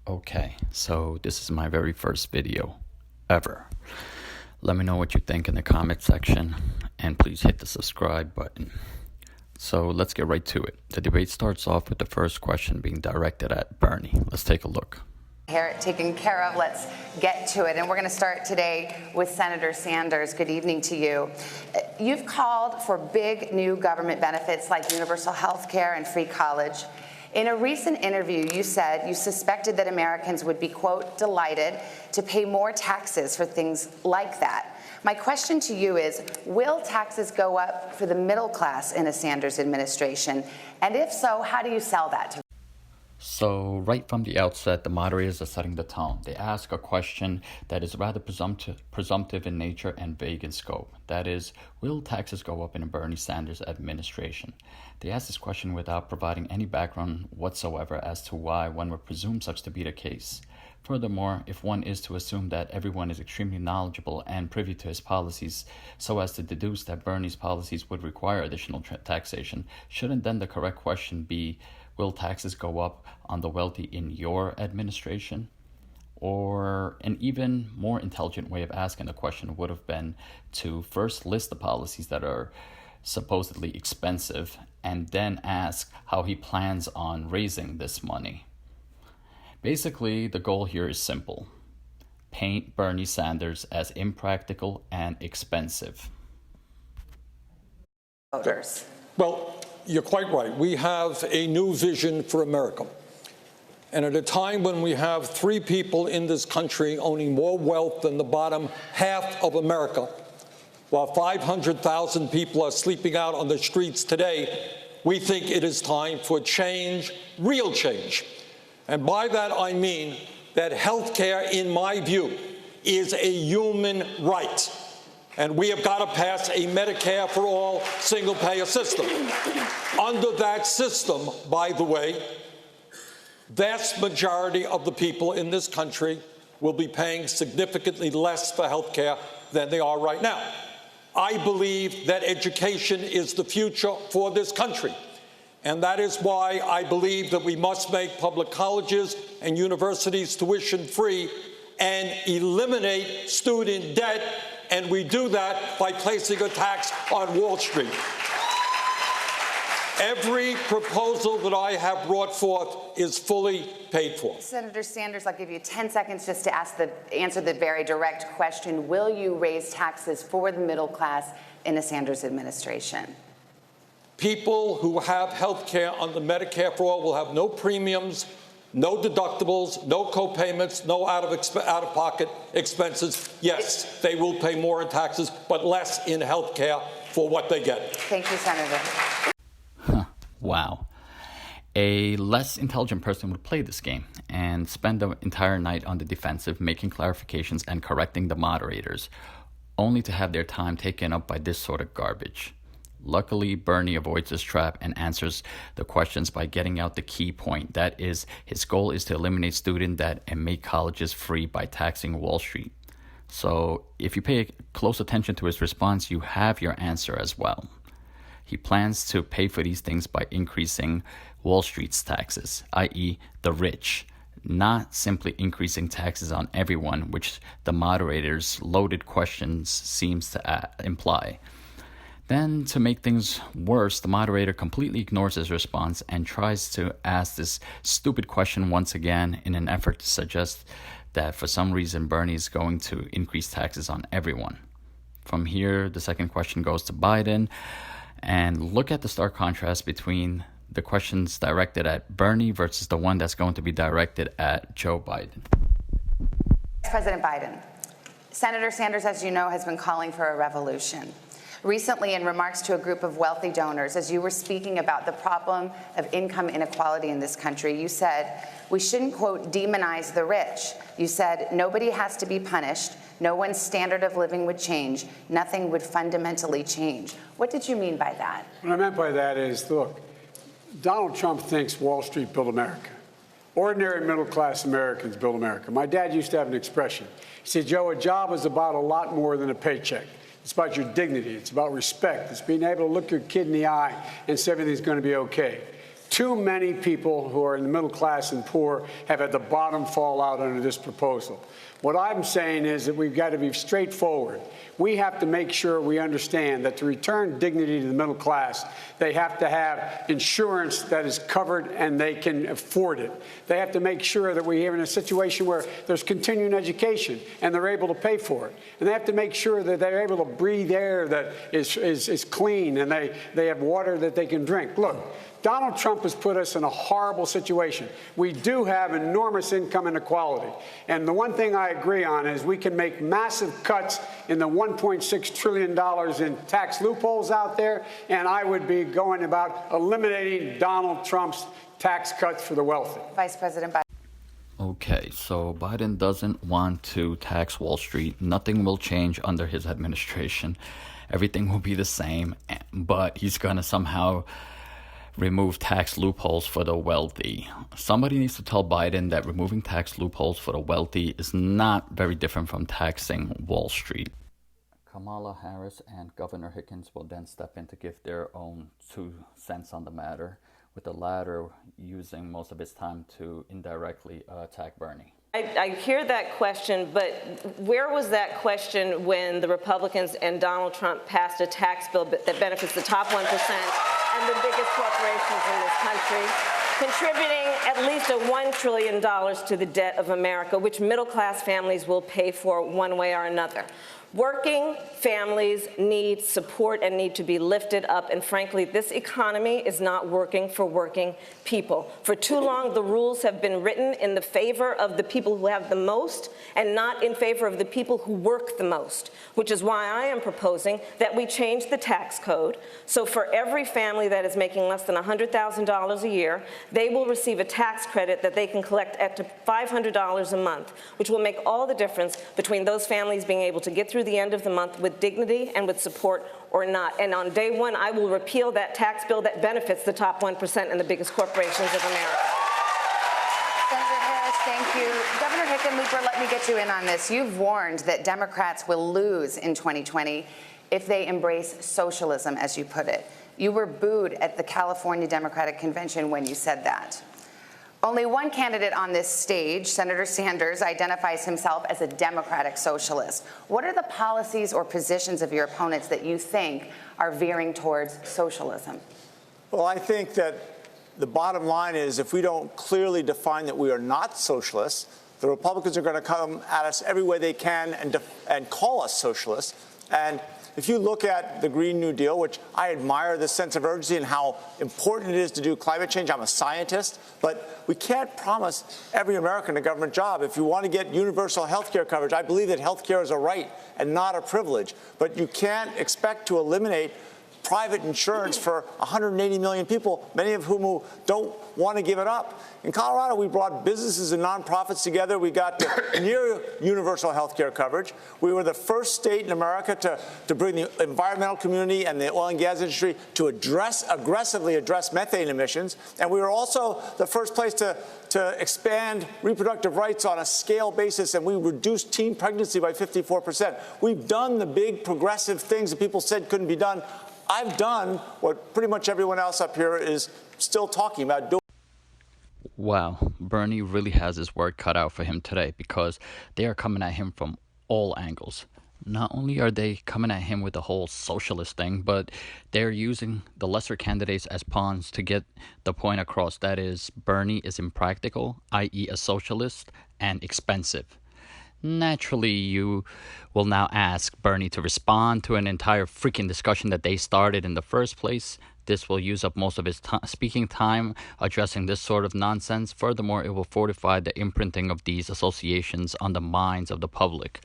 Okay, so this is my very first video ever. Let me know what you think in the comment section, and please hit the subscribe button. So let's get right to it. The debate starts off with the first question being directed at Bernie. Let's take a look. Taken care of. Let's get to it. And we're going to start today with Senator Sanders. Good evening to you. You've called for big new government benefits like universal health care and free college. In a recent interview, you said you suspected that Americans would be, quote, delighted to pay more taxes for things like that. My question to you is, will taxes go up for the middle class in a Sanders administration? And if so, how do you sell that to? So right from the outset, the moderators are setting the tone. They ask a question that is rather presumptive in nature and vague in scope. That is, will taxes go up in a Bernie Sanders administration? They ask this question without providing any background whatsoever as to why one would presume such to be the case. Furthermore, if one is to assume that everyone is extremely knowledgeable and privy to his policies so as to deduce that Bernie's policies would require additional taxation, shouldn't then the correct question be, will taxes go up on the wealthy in your administration? Or an even more intelligent way of asking the question would have been to first list the policies that are supposedly expensive and then ask how he plans on raising this money. Basically, the goal here is simple. Paint Bernie Sanders as impractical and expensive. Voters. Well, you're quite right. We have a new vision for America. And at a time when we have 3 people in this country owning more wealth than the bottom half of America, while 500,000 people are sleeping out on the streets today, we think it is time for change, real change. And by that I mean that health care, in my view, is a human right. And we have got to pass a Medicare for all single-payer system. Under that system, by the way, vast majority of the people in this country will be paying significantly less for health care than they are right now. I believe that education is the future for this country. And that is why I believe that we must make public colleges and universities tuition-free and eliminate student debt. And we do that by placing a tax on Wall Street. Every proposal that I have brought forth is fully paid for. Senator Sanders, I'll give you 10 seconds just to answer the very direct question. Will you raise taxes for the middle class in a Sanders administration? People who have health care under Medicare for all will have no premiums, no deductibles, no co-payments, no out-of-pocket expenses. Yes, they will pay more in taxes, but less in health care for what they get. Thank you, Senator. Wow. A less intelligent person would play this game and spend the entire night on the defensive, making clarifications and correcting the moderators, only to have their time taken up by this sort of garbage. Luckily, Bernie avoids this trap and answers the questions by getting out the key point. That is, his goal is to eliminate student debt and make colleges free by taxing Wall Street. So if you pay close attention to his response, you have your answer as well. He plans to pay for these things by increasing Wall Street's taxes, i.e. the rich, not simply increasing taxes on everyone, which the moderator's loaded questions seems to imply. Then, to make things worse, the moderator completely ignores his response and tries to ask this stupid question once again in an effort to suggest that for some reason Bernie is going to increase taxes on everyone. From here, the second question goes to Biden. And look at the stark contrast between the questions directed at Bernie versus the one that's going to be directed at Joe Biden. President Biden, Senator Sanders, as you know, has been calling for a revolution. Recently, in remarks to a group of wealthy donors, as you were speaking about the problem of income inequality in this country, you said, we shouldn't, quote, demonize the rich. You said, nobody has to be punished. No one's standard of living would change. Nothing would fundamentally change. What did you mean by that? What I meant by that is, look, Donald Trump thinks Wall Street built America. Ordinary middle-class Americans build America. My dad used to have an expression. He said, Joe, a job is about a lot more than a paycheck. It's about your dignity. It's about respect. It's being able to look your kid in the eye and say everything's going to be okay. Too many people who are in the middle class and poor have had the bottom fall out under this proposal. What I'm saying is that we've got to be straightforward. We have to make sure we understand that to return dignity to the middle class, they have to have insurance that is covered and they can afford it. They have to make sure that we're in a situation where there's continuing education and they're able to pay for it. And they have to make sure that they're able to breathe air that is clean and they have water that they can drink. Look, Donald Trump has put us in a horrible situation. We do have enormous income inequality. And the one thing I agree on is we can make massive cuts in the $1.6 trillion in tax loopholes out there, and I would be going about eliminating Donald Trump's tax cuts for the wealthy. Vice President Biden. Okay, so Biden doesn't want to tax Wall Street. Nothing will change under his administration. Everything will be the same, but he's going to somehow remove tax loopholes for the wealthy. Somebody needs to tell Biden that removing tax loopholes for the wealthy is not very different from taxing Wall Street. Kamala Harris and Governor Hickens will then step in to give their own 2 cents on the matter, with the latter using most of his time to indirectly attack Bernie. I hear that question, but where was that question when the Republicans and Donald Trump passed a tax bill that benefits the top 1% and the biggest corporations in this country, contributing at least $1 trillion to the debt of America, which middle-class families will pay for one way or another? Working families need support and need to be lifted up, and frankly, this economy is not working for working people. For too long, the rules have been written in the favor of the people who have the most and not in favor of the people who work the most, which is why I am proposing that we change the tax code. So for every family that is making less than $100,000 a year, they will receive a tax credit that they can collect up to $500 a month, which will make all the difference between those families being able to get through the end of the month with dignity and with support or not. And on day one, I will repeal that tax bill that benefits the top 1% and the biggest corporations of America. Senator Harris, thank you. Governor Hickenlooper, let me get you in on this. You've warned that Democrats will lose in 2020 if they embrace socialism, as you put it. You were booed at the California Democratic Convention when you said that. Only one candidate on this stage, Senator Sanders, identifies himself as a democratic socialist. What are the policies or positions of your opponents that you think are veering towards socialism? Well, I think that the bottom line is if we don't clearly define that we are not socialists, the Republicans are going to come at us every way they can and call us socialists. And if you look at the Green New Deal, which I admire the sense of urgency and how important it is to do climate change. I'm a scientist, but we can't promise every American a government job. If you want to get universal health care coverage, I believe that health care is a right and not a privilege. But you can't expect to eliminate private insurance for 180 million people, many of whom don't want to give it up. In Colorado, we brought businesses and nonprofits together. We got to near universal health care coverage. We were the first state in America to bring the environmental community and the oil and gas industry to aggressively address methane emissions. And we were also the first place to expand reproductive rights on a scale basis, and we reduced teen pregnancy by 54%. We've done the big progressive things that people said couldn't be done. I've done what pretty much everyone else up here is still talking about doing. Wow, Bernie really has his work cut out for him today because they are coming at him from all angles. Not only are they coming at him with the whole socialist thing, but they're using the lesser candidates as pawns to get the point across. That is, Bernie is impractical, i.e. a socialist, and expensive. Naturally, you will now ask Bernie to respond to an entire freaking discussion that they started in the first place. This will use up most of his speaking time addressing this sort of nonsense. Furthermore, it will fortify the imprinting of these associations on the minds of the public.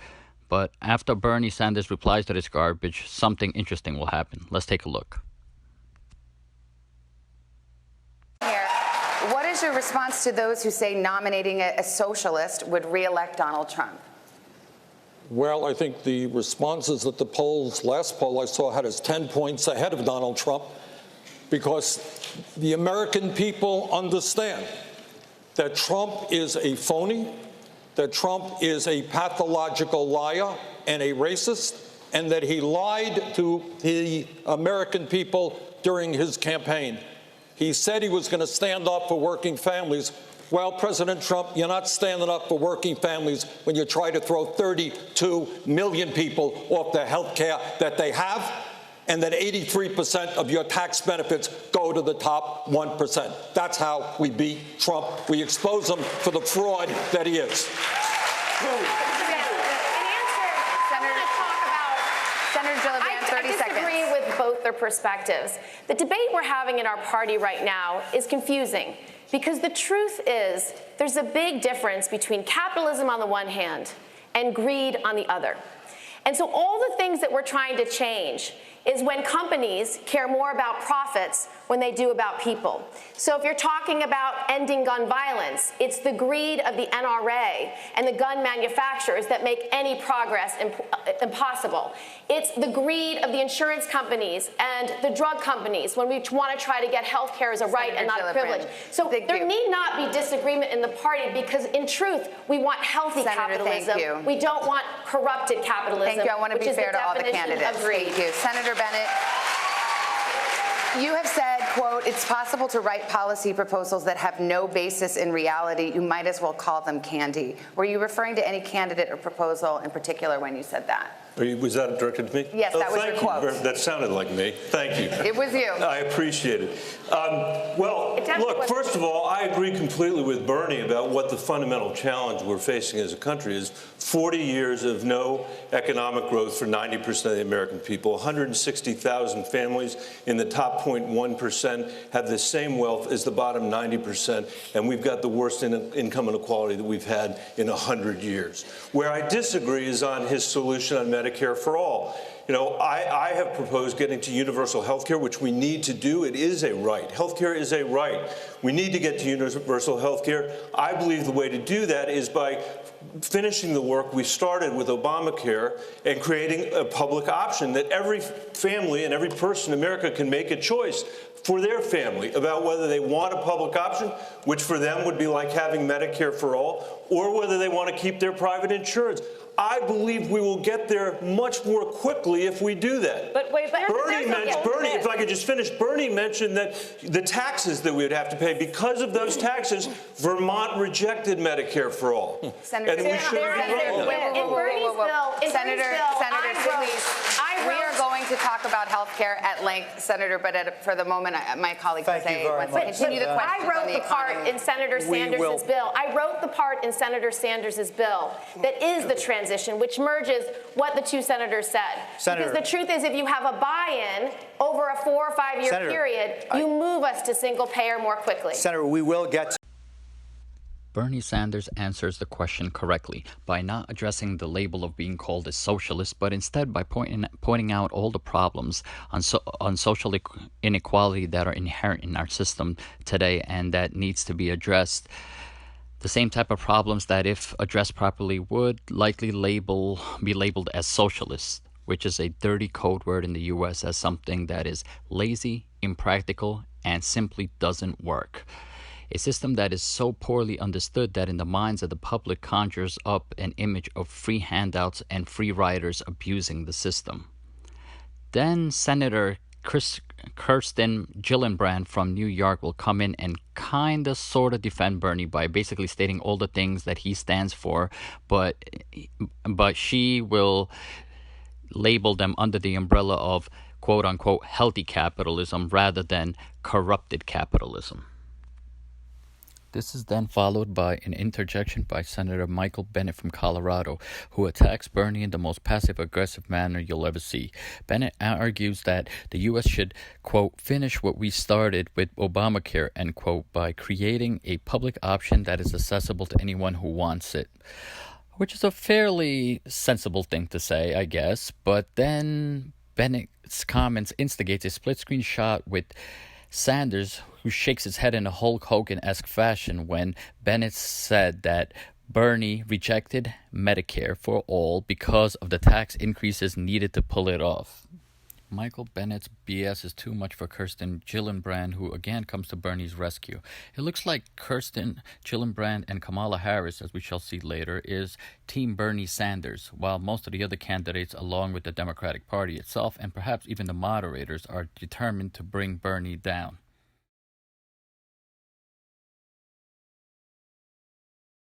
But after Bernie Sanders replies to this garbage, something interesting will happen. Let's take a look. What is your response to those who say nominating a socialist would re-elect Donald Trump? Well, I think the responses that the last poll I saw had us 10 points ahead of Donald Trump, because the American people understand that Trump is a phony, that Trump is a pathological liar and a racist, and that he lied to the American people during his campaign. He said he was going to stand up for working families. Well, President Trump, you're not standing up for working families when you try to throw 32 million people off the health care that they have, and that 83% of your tax benefits go to the top 1%. That's how we beat Trump. We expose him for the fraud that he is. Senator Gillibrand, 30 seconds. I disagree with both their perspectives. The debate we're having in our party right now is confusing because the truth is there's a big difference between capitalism on the one hand and greed on the other. And so all the things that we're trying to change is when companies care more about profits when they do about people. So if you're talking about ending gun violence, it's the greed of the NRA and the gun manufacturers that make any progress impossible. It's the greed of the insurance companies and the drug companies when we want to try to get health care as a right and not a privilege. So there need not be disagreement in the party because, in truth, we want healthy capitalism. Thank you. We don't want corrupted capitalism. Thank you. I want to be fair to all the candidates. Thank you. Senator Bennett, you have said, quote, it's possible to write policy proposals that have no basis in reality. You might as well call them candy. Were you referring to any candidate or proposal in particular when you said that? Was that directed to me? Yes, that was your quote. That sounded like me. Thank you. It was you. I appreciate it. Well, look, first of all, I agree completely with Bernie about what the fundamental challenge we're facing as a country is. 40 years of no economic growth for 90% of the American people. 160,000 families in the top 0.1% have the same wealth as the bottom 90%, and we've got the worst income inequality that we've had in 100 years. Where I disagree is on his solution on Medicare for all. You know, I have proposed getting to universal health care, which we need to do. It is a right. Health care is a right. We need to get to universal health care. I believe the way to do that is by finishing the work we started with Obamacare and creating a public option that every family and every person in America can make a choice for their family about whether they want a public option, which for them would be like having Medicare for all, or whether they want to keep their private insurance. I believe we will get there much more quickly if we do that. But wait, Bernie, if I could just finish, Bernie mentioned that the taxes that we would have to pay. Because of those taxes, Vermont rejected Medicare for all. Senator, and we should we are going to talk about health care at length, Senator, but for the moment, my colleague wants to continue the question. I wrote the part in Senator Sanders' bill. I wrote the part in Senator Sanders' bill that is the transition, which merges what the two senators said. Because the truth is, if you have a buy-in over a 4 or 5 year period, you move us to single payer more quickly. Senator, we will get to Bernie Sanders answers the question correctly by not addressing the label of being called a socialist, but instead by pointing out all the problems on social inequality that are inherent in our system today and that needs to be addressed. The same type of problems that, if addressed properly, would likely be labeled as socialist, which is a dirty code word in the U.S. as something that is lazy, impractical, and simply doesn't work. A system that is so poorly understood that in the minds of the public conjures up an image of free handouts and free riders abusing the system. Then Senator Kirsten Gillibrand from New York will come in and sort of defend Bernie by basically stating all the things that he stands for, but she will label them under the umbrella of quote-unquote healthy capitalism rather than corrupted capitalism. This is then followed by an interjection by Senator Michael Bennet from Colorado, who attacks Bernie in the most passive-aggressive manner you'll ever see. Bennet argues that the U.S. should, quote, finish what we started with Obamacare, end quote, by creating a public option that is accessible to anyone who wants it. Which is a fairly sensible thing to say, I guess, but then Bennett's comments instigates a split-screen shot with Sanders, who shakes his head in a Hulk Hogan-esque fashion when Bennett said that Bernie rejected Medicare for all because of the tax increases needed to pull it off. Michael Bennett's BS is too much for Kirsten Gillibrand, who again comes to Bernie's rescue. It looks like Kirsten Gillibrand and Kamala Harris, as we shall see later, is Team Bernie Sanders, while most of the other candidates, along with the Democratic Party itself, and perhaps even the moderators, are determined to bring Bernie down.